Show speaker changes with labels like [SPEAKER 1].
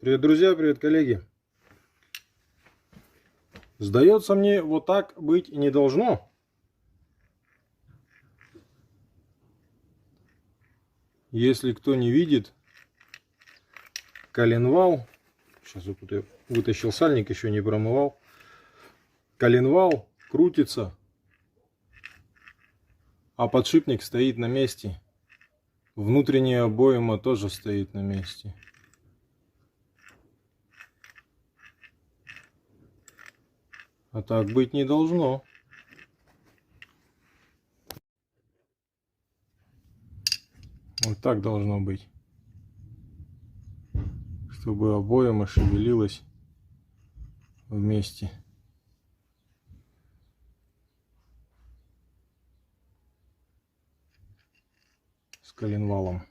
[SPEAKER 1] Привет, друзья, привет, коллеги. Сдается мне, вот так быть не должно. Если кто не видит, коленвал, сейчас вот тут я вытащил сальник, еще не промывал. Коленвал крутится, а подшипник стоит на месте. Внутренняя обойма тоже стоит на месте. А так быть не должно. Вот так должно быть. Чтобы обойма шевелилась вместе с коленвалом.